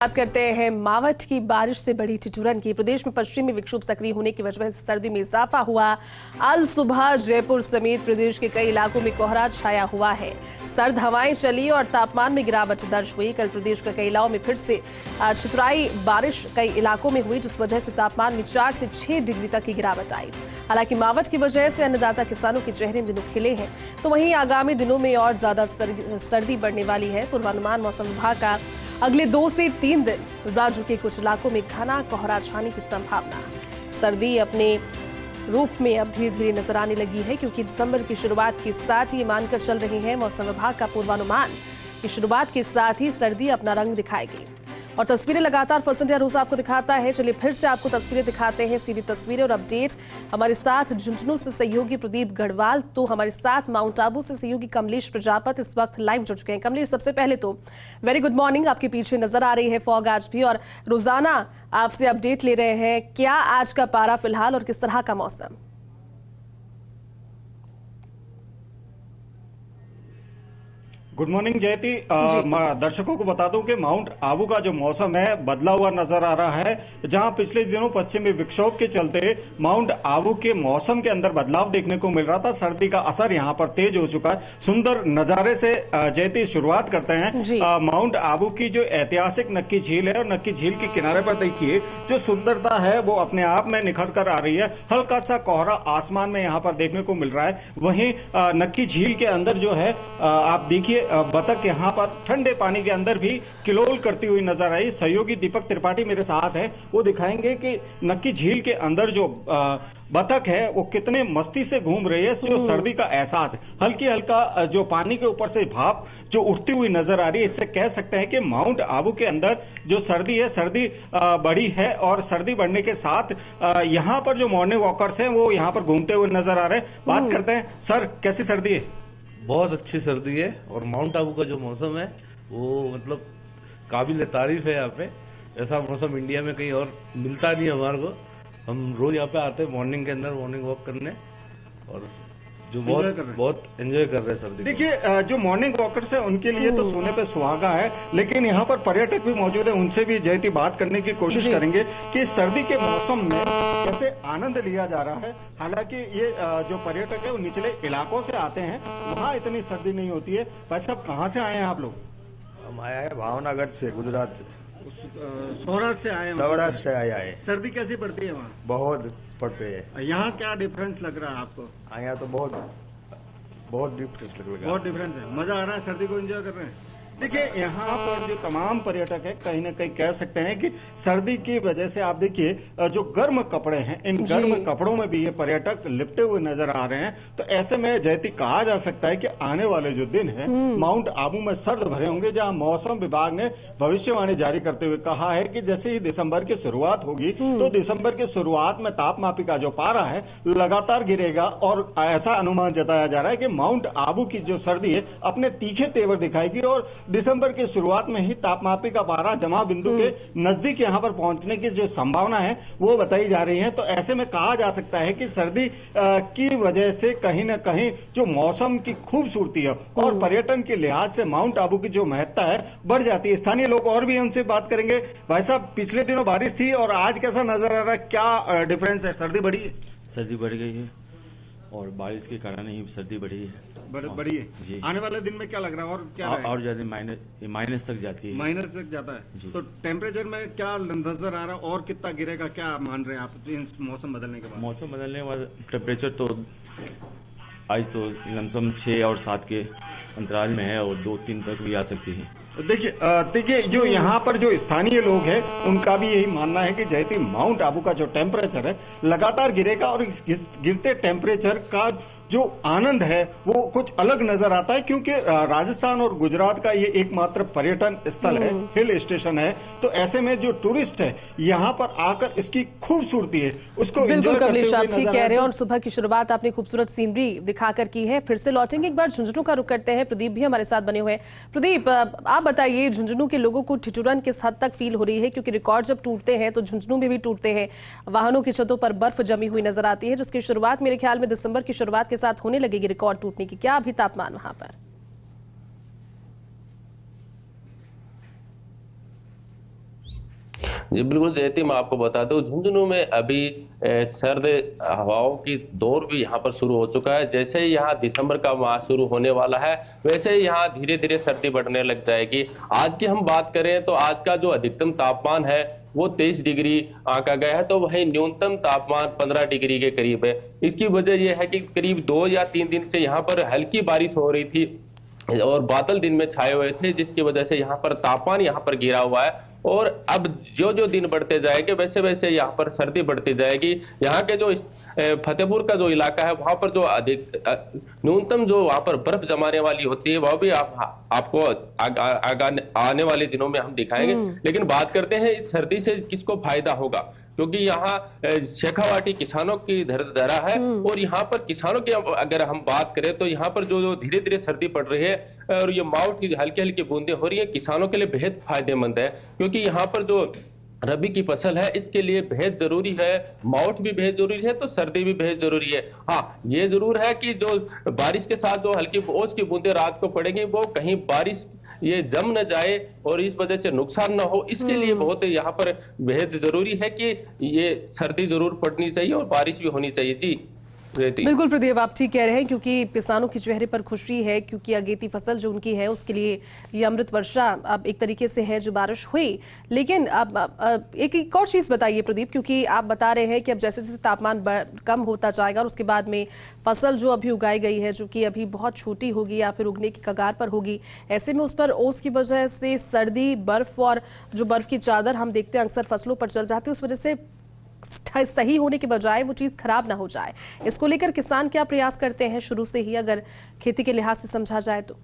बात करते हैं मावठ की बारिश से बढ़ी ठिठुरन की। प्रदेश में पश्चिमी विक्षोभ सक्रिय होने की वजह से सर्दी में इजाफा हुआ। अल सुबह जयपुर समेत प्रदेश के कई इलाकों में कोहरा छाया हुआ है। सर्द हवाएं चली और तापमान में गिरावट दर्ज हुई। कल प्रदेश के कई इलाकों में फिर से छितराई बारिश कई इलाकों में हुई, जिस वजह से तापमान में 4 से 6 डिग्री तक की गिरावट आई। हालांकि मावठ की वजह से अन्नदाता किसानों के चेहरे इन दिनों खिले हैं, तो वहीं आगामी दिनों में और ज्यादा सर्दी बढ़ने वाली है। पूर्वानुमान मौसम विभाग का अगले 2 से 3 दिन राज्य के कुछ इलाकों में घना कोहरा छाने की संभावना। सर्दी अपने रूप में अब धीरे धीरे नजर आने लगी है, क्योंकि दिसंबर की शुरुआत के साथ ही मानकर चल रही है मौसम विभाग का पूर्वानुमान की शुरुआत के साथ ही सर्दी अपना रंग दिखाएगी। और तस्वीरें लगातार फर्स्ट इंडिया न्यूज आपको दिखाता है। चलिए फिर से आपको तस्वीरें दिखाते हैं, सीधी तस्वीरें और अपडेट। हमारे साथ झुंझुनू से सहयोगी प्रदीप गढ़वाल, तो हमारे साथ माउंट आबू से सहयोगी कमलेश प्रजापत इस वक्त लाइव जुड़ चुके हैं। कमलेश, सबसे पहले तो वेरी गुड मॉर्निंग। आपके पीछे नजर आ रही है फॉग आज भी, और रोजाना आपसे अपडेट ले रहे हैं। क्या आज का पारा फिलहाल और किस तरह का मौसम? गुड मॉर्निंग जयती। दर्शकों को बता दूं कि माउंट आबू का जो मौसम है बदला हुआ नजर आ रहा है। जहां पिछले दिनों पश्चिमी विक्षोभ के चलते माउंट आबू के मौसम के अंदर बदलाव देखने को मिल रहा था, सर्दी का असर यहां पर तेज हो चुका है। सुंदर नजारे से जयती शुरुआत करते हैं। माउंट आबू की जो ऐतिहासिक नक्की झील है, और नक्की झील के किनारे पर देखिए जो सुंदरता है वो अपने आप में निखर कर आ रही है। हल्का सा कोहरा आसमान में यहाँ पर देखने को मिल रहा है। वहीं नक्की झील के अंदर जो है आप देखिए बतख यहाँ पर ठंडे पानी के अंदर भी किलोल करती हुई नजर आई। सहयोगी दीपक त्रिपाठी मेरे साथ हैं, वो दिखाएंगे कि नक्की झील के अंदर जो बतख है वो कितने मस्ती से घूम रही है। जो सर्दी का एहसास है, हल्की हल्का जो पानी के ऊपर से भाप जो उठती हुई नजर आ रही है, इससे कह सकते हैं कि माउंट आबू के अंदर जो सर्दी है, सर्दी बढ़ी है। और सर्दी बढ़ने के साथ यहाँ पर जो मॉर्निंग वॉकर्स हैं वो यहाँ पर घूमते हुए नजर आ रहे हैं। बात करते हैं, सर कैसी सर्दी है? बहुत अच्छी सर्दी है, और माउंट आबू का जो मौसम है वो मतलब काबिल तारीफ है। यहाँ पे ऐसा मौसम इंडिया में कहीं और मिलता नहीं हमारे को। हम रोज यहाँ पे आते हैं मॉर्निंग के अंदर मॉर्निंग वॉक करने, और जो बहुत एंजॉय कर रहे हैं सर्दी। देखिए जो मॉर्निंग वॉकर्स हैं उनके लिए तो सोने पे सुहागा है, लेकिन यहाँ पर पर्यटक भी मौजूद है। उनसे भी जयती बात करने की कोशिश करेंगे कि सर्दी के मौसम में कैसे आनंद लिया जा रहा है। हालांकि ये जो पर्यटक है वो निचले इलाकों से आते हैं, वहाँ इतनी सर्दी नहीं होती है। भाई साहब कहाँ से आए हैं आप लोग? हम आए हैं भावनगर से, गुजरात से। सौराष्ट्र से आए हैं? सौराष्ट्र से आए। सर्दी कैसी पड़ती है वहाँ? बहुत पड़ते हैं। यहाँ क्या डिफरेंस लग रहा है आपको? यहाँ तो बहुत डिफरेंस लग रहा है। बहुत डिफरेंस है। मजा आ रहा है, सर्दी को एंजॉय कर रहे हैं। देखिए यहाँ पर जो तमाम पर्यटक है, कहीं ना कहीं कह सकते हैं कि सर्दी की वजह से आप देखिए जो गर्म कपड़े हैं, इन गर्म कपड़ों में भी ये पर्यटक लिपटे हुए नजर आ रहे हैं। तो ऐसे में जयती कहा जा सकता है कि आने वाले जो दिन है माउंट आबू में सर्द भरे होंगे। जहां मौसम विभाग ने भविष्यवाणी जारी करते हुए कहा है कि जैसे ही दिसंबर की शुरुआत होगी तो दिसंबर की शुरुआत में तापमापी का जो पारा है लगातार गिरेगा। और ऐसा अनुमान जताया जा रहा है कि माउंट आबू की जो सर्दी है अपने तीखे तेवर दिखाएगी, और दिसंबर की शुरुआत में ही तापमापी का पारा जमा बिंदु के नजदीक यहां पर पहुंचने की जो संभावना है वो बताई जा रही है। तो ऐसे में कहा जा सकता है कि सर्दी की वजह से कहीं ना कहीं जो मौसम की खूबसूरती है और पर्यटन के लिहाज से माउंट आबू की जो महत्ता है बढ़ जाती है। स्थानीय लोग और भी उनसे बात करेंगे। भाई साहब पिछले दिनों बारिश थी और आज कैसा नजर आ रहा है, क्या डिफरेंस है? सर्दी बढ़ी है? सर्दी बढ़ गई है, और बारिश के कारण ही सर्दी बढ़ी है। बढ़ी है जी। आने वाले दिन में क्या लग रहा है, और क्या और ज्यादा माइनस तक जाती है। माइनस तक जाता है। तो टेम्परेचर में क्या नजर आ रहा है, और कितना गिरेगा, क्या मान रहे हैं आप मौसम बदलने के बाद? मौसम बदलने के बाद टेम्परेचर तो आज तो लमसम 6 और 7 के अंतराल में है, और 2-3 तक भी आ सकती है। देखिए जो यहाँ पर जो स्थानीय लोग हैं उनका भी यही मानना है कि जयती माउंट आबू का जो टेम्परेचर है लगातार गिरेगा, और इस गिरते टेम्परेचर का जो आनंद है वो कुछ अलग नजर आता है। क्योंकि राजस्थान और गुजरात का ये एकमात्र पर्यटन स्थल है, हिल स्टेशन है। तो ऐसे में जो टूरिस्ट है यहाँ पर आकर इसकी खूबसूरती है उसको बिल्कुल कमलेश आप ठीक कह रहे हैं। और सुबह की शुरुआत आपने खूबसूरत सीनरी दिखाकर की है। फिर से लौटेंगे, एक बार झुंझुनू का रुख करते हैं। प्रदीप भी हमारे साथ बने हुए हैं। प्रदीप, आप बताइए झुंझुनू के लोगों को ठिठुरन किस हद तक फील हो रही है? क्योंकि रिकॉर्ड जब टूटते हैं तो झुंझुनू में भी टूटते हैं। वाहनों की छतों पर बर्फ जमी हुई नजर आती है, जिसकी शुरुआत मेरे ख्याल में दिसंबर की शुरुआत के साथ होने लगेगी रिकॉर्ड टूटने की। क्या अभी तापमान वहां पर? जी बिल्कुल जयती, मैं आपको बता दूं झुंझुनू में अभी सर्द हवाओं की दौर भी यहाँ पर शुरू हो चुका है। जैसे ही यहाँ दिसंबर का माह शुरू होने वाला है वैसे ही यहाँ धीरे धीरे सर्दी बढ़ने लग जाएगी। आज की हम बात करें तो आज का जो अधिकतम तापमान है वो 23 डिग्री आंका गया है, तो वहीं न्यूनतम तापमान 15 डिग्री के करीब है। इसकी वजह यह है कि करीब 2 या 3 दिन से यहाँ पर हल्की बारिश हो रही थी और बादल दिन में छाए हुए थे, जिसकी वजह से यहाँ पर तापमान यहाँ पर गिरा हुआ है। और अब जो जो दिन बढ़ते जाएंगे वैसे वैसे यहाँ पर सर्दी बढ़ती जाएगी। यहाँ के जो फतेहपुर का जो इलाका है वहां पर जो अधिक न्यूनतम जो वहां पर बर्फ जमाने वाली होती है वह भी आपको आने वाले दिनों में हम दिखाएंगे। लेकिन बात करते हैं इस सर्दी से किसको फायदा होगा, क्योंकि यहाँ शेखावाटी किसानों की धरा है और यहाँ पर किसानों की अगर हम बात करें तो यहाँ पर जो धीरे धीरे सर्दी पड़ रही है और ये माउट की हल्की हल्की बूंदें हो रही है, किसानों के लिए बेहद फायदेमंद है। क्योंकि यहाँ पर जो रबी की फसल है इसके लिए बेहद जरूरी है, माउट भी बेहद जरूरी है, तो सर्दी भी बेहद जरूरी है। हाँ, ये जरूर है कि जो बारिश के साथ जो हल्की ओस की बूंदें रात को पड़ेंगी वो कहीं बारिश ये जम न जाए और इस वजह से नुकसान न हो, इसके लिए बहुत यहाँ पर बेहद जरूरी है कि ये सर्दी जरूर पड़नी चाहिए और बारिश भी होनी चाहिए। जी बिल्कुल प्रदीप, आप ठीक कह रहे हैं, क्योंकि किसानों के चेहरे पर खुशी है, क्योंकि अगेती फसल जो उनकी है उसके लिए ये अमृत वर्षा अब एक तरीके से है जो बारिश हुई। लेकिन अब एक और चीज बताइए प्रदीप, क्योंकि आप बता रहे हैं कि अब जैसे जैसे तापमान कम होता जाएगा और उसके बाद में फसल जो अभी उगाई गई है जो कि अभी बहुत छोटी होगी या फिर उगने की कगार पर होगी, ऐसे में उस पर ओस की वजह से सर्दी, बर्फ और जो बर्फ की चादर हम देखते हैं अक्सर फसलों पर चल जाती है, उस वजह से सही होने के बजाय वो चीज खराब ना हो जाए। इसको लेकर किसान क्या प्रयास करते हैं शुरू से ही, अगर खेती के लिहाज से समझा जाए तो?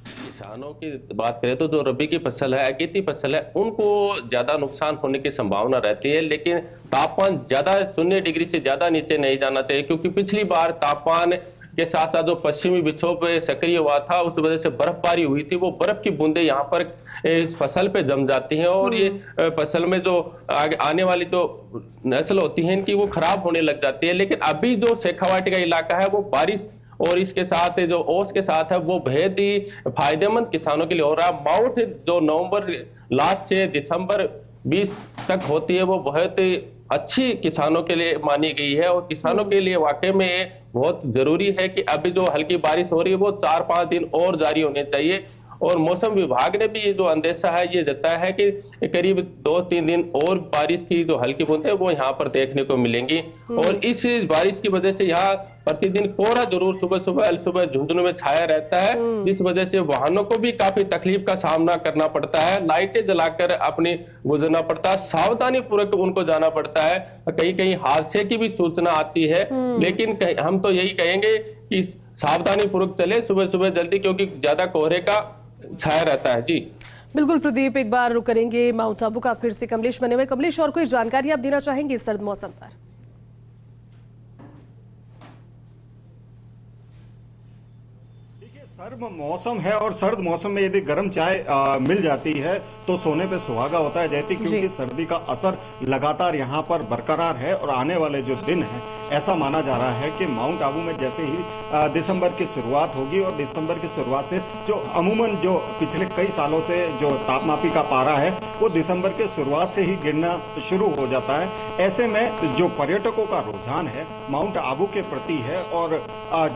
किसानों की बात करें तो जो रबी की फसल है, अगेती फसल है, उनको ज्यादा नुकसान होने की संभावना रहती है। लेकिन तापमान ज्यादा 0 डिग्री से ज्यादा नीचे नहीं जाना चाहिए, क्योंकि पिछली बार तापमान के साथ साथ जो पश्चिमी विक्षोभ सक्रिय हुआ था उस वजह से बर्फबारी हुई थी, वो बर्फ की बूंदें यहाँ पर इस फसल पे जम जाती हैं और ये फसल में जो आने वाली जो नस्ल होती है इनकी वो खराब होने लग जाती है। लेकिन अभी जो शेखावाटी का इलाका है वो बारिश और इसके साथ जो ओस के साथ है वो बेहद ही फायदेमंद किसानों के लिए हो रहा है। माउट जो नवंबर लास्ट से दिसंबर 20 तक होती है वो बहुत अच्छी किसानों के लिए मानी गई है और किसानों के लिए वाकई में बहुत जरूरी है कि अभी जो हल्की बारिश हो रही है वो 4-5 दिन और जारी होने चाहिए। और मौसम विभाग ने भी ये जो अंदेशा है ये जताया है कि करीब 2-3 दिन और बारिश की जो हल्की बूंदें वो यहाँ पर देखने को मिलेंगी। और इस बारिश की वजह से यहाँ प्रतिदिन कोहरा जरूर सुबह झुंझुनू में छाया रहता है, जिस वजह से वाहनों को भी काफी तकलीफ का सामना करना पड़ता है, लाइटें जलाकर अपने गुजरना पड़ता है, सावधानी पूर्वक उनको जाना पड़ता है, कहीं कहीं हादसे की भी सूचना आती है। लेकिन हम तो यही कहेंगे कि सावधानी पूर्वक चले सुबह सुबह जल्दी, क्योंकि ज्यादा कोहरे का छाया रहता है। जी बिल्कुल प्रदीप, एक बार रुक करेंगे माउंट आबू का, फिर से कमलेश बने हुए। कमलेश, और कोई जानकारी आप देना चाहेंगे इस सर्द मौसम पर? सर्द मौसम है और सर्द मौसम में यदि गर्म चाय मिल जाती है तो सोने पे सुहागा होता है जयती, क्योंकि सर्दी का असर लगातार यहाँ पर बरकरार है और आने वाले जो दिन हैं ऐसा माना जा रहा है कि माउंट आबू में जैसे ही दिसंबर की शुरुआत होगी और दिसंबर की शुरुआत से जो अमूमन जो पिछले कई सालों से जो तापमापी का पारा है वो दिसंबर के शुरुआत से ही गिरना शुरू हो जाता है। ऐसे में जो पर्यटकों का रुझान है माउंट आबू के प्रति है और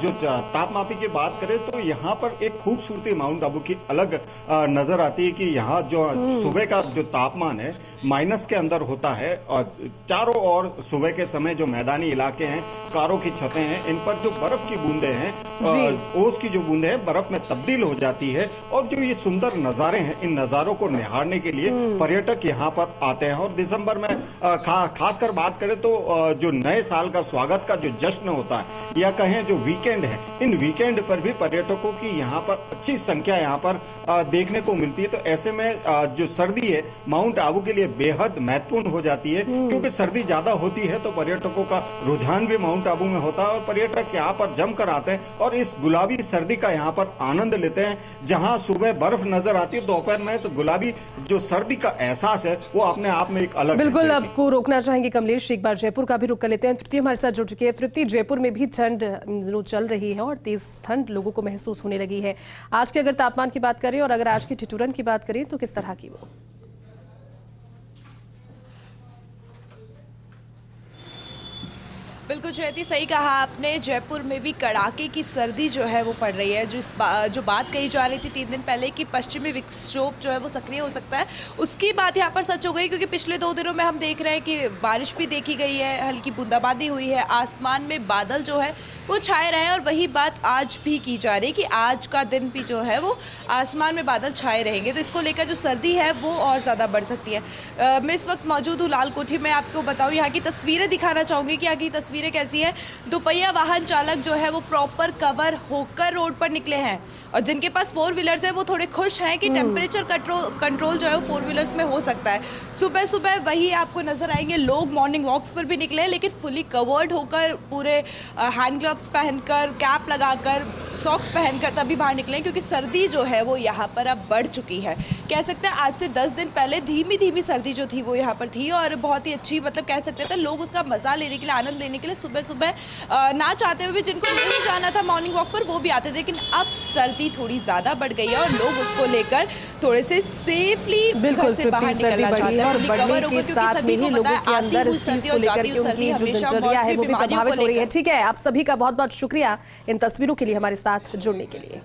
जो तापमापी की बात करें तो यहाँ पर एक खूबसूरती माउंट आबू की अलग नजर आती है कि यहाँ जो सुबह का जो तापमान है माइनस के अंदर होता है और चारों ओर सुबह के समय जो मैदानी इलाके हैं, कारों की छतें हैं, इन पर जो बर्फ की बूंदें हैं, ओस की जो बूंदें हैं बर्फ में तब्दील हो जाती है और जो ये सुंदर नजारे हैं इन नजारों को निहारने के लिए पर्यटक यहाँ पर आते हैं। और दिसंबर में खासकर बात करें तो जो नए साल का स्वागत का जो जश्न होता है या कहें जो वीकेंड है, इन वीकेंड पर भी पर्यटकों की यहाँ पर अच्छी संख्या यहाँ पर देखने को मिलती है। तो ऐसे में जो सर्दी है माउंट आबू के लिए बेहद महत्वपूर्ण हो जाती है, क्योंकि सर्दी ज्यादा होती है तो पर्यटकों का रुझान रुझान भी माउंट आबू में होता है और पर्यटक यहाँ पर जमकर आते हैं और इस गुलाबी सर्दी का यहाँ पर आनंद लेते हैं। जहाँ सुबह बर्फ नजर आती है दोपहर में, तो गुलाबी जो सर्दी का एहसास है वो अपने आप में एक अलग। बिल्कुल, आपको रोकना चाहेंगे कमलेश, एक बार जयपुर का भी रुख कर लेते हैं। तृप्ति हमारे साथ जुड़ चुकी है। तृप्ति, जयपुर में भी ठंड चल रही है और तेज ठंड लोगों को महसूस होने लगी है। आज के अगर तापमान की बात करें और अगर आज की ठिठुरन की बात करें तो किस तरह की वो? बिल्कुल जयती, सही कहा आपने। जयपुर में भी कड़ाके की सर्दी जो है वो पड़ रही है। जो बात कही जा रही थी 3 दिन पहले कि पश्चिमी विक्षोभ जो है वो सक्रिय हो सकता है, उसकी बात यहाँ पर सच हो गई, क्योंकि पिछले 2 दिनों में हम देख रहे हैं कि बारिश भी देखी गई है, हल्की बूंदाबांदी हुई है, आसमान में बादल जो है वो छाए रहे हैं। और वही बात आज भी की जा रही है कि आज का दिन भी जो है वो आसमान में बादल छाए रहेंगे, तो इसको लेकर जो सर्दी है वो और ज़्यादा बढ़ सकती है। मैं इस वक्त मौजूद हूँ लाल कोठी में। आपको बताऊँ यहाँ की तस्वीरें दिखाना चाहूँगी कि यहाँ की तस्वीरें कैसी है। दोपहिया वाहन चालक जो है वो प्रॉपर कवर होकर रोड पर निकले हैं और जिनके पास 4 व्हीलर्स है वो थोड़े खुश हैं कि टेम्परेचर कंट्रोल जो है वो 4 व्हीलर्स में हो सकता है। सुबह सुबह वही आपको नजर आएंगे लोग मॉर्निंग वॉक्स पर भी निकले हैं, लेकिन फुली कवर्ड होकर, पूरे हैंड ग्लव्स पहनकर, कैप लगाकर, सॉक्स पहनकर तभी बाहर निकले, क्योंकि सर्दी जो है वो यहाँ पर अब बढ़ चुकी है। कह सकते हैं आज से 10 दिन पहले धीमी धीमी सर्दी जो थी वो यहाँ पर थी और बहुत ही अच्छी, मतलब कह सकते थे लोग उसका मजा लेने के लिए, आनंद लेने के लिए सुबह सुबह ना चाहते हुए भी जिनको नहीं जाना था मॉर्निंग वॉक पर वो भी आते थे। लेकिन अब सर्दी थोड़ी ज्यादा बढ़ गई है और लोग उसको लेकर थोड़े से सेफली घर से बाहर निकलना चाहते हैं। और बढ़ने के साथ में ही लोगों के अंदर इस चीज को लेकर के उनकी जो दिनचर्या है वो भी प्रभावित हो रही है। ठीक है, आप सभी का बहुत बहुत शुक्रिया इन तस्वीरों के लिए हमारे साथ जुड़ने के लिए।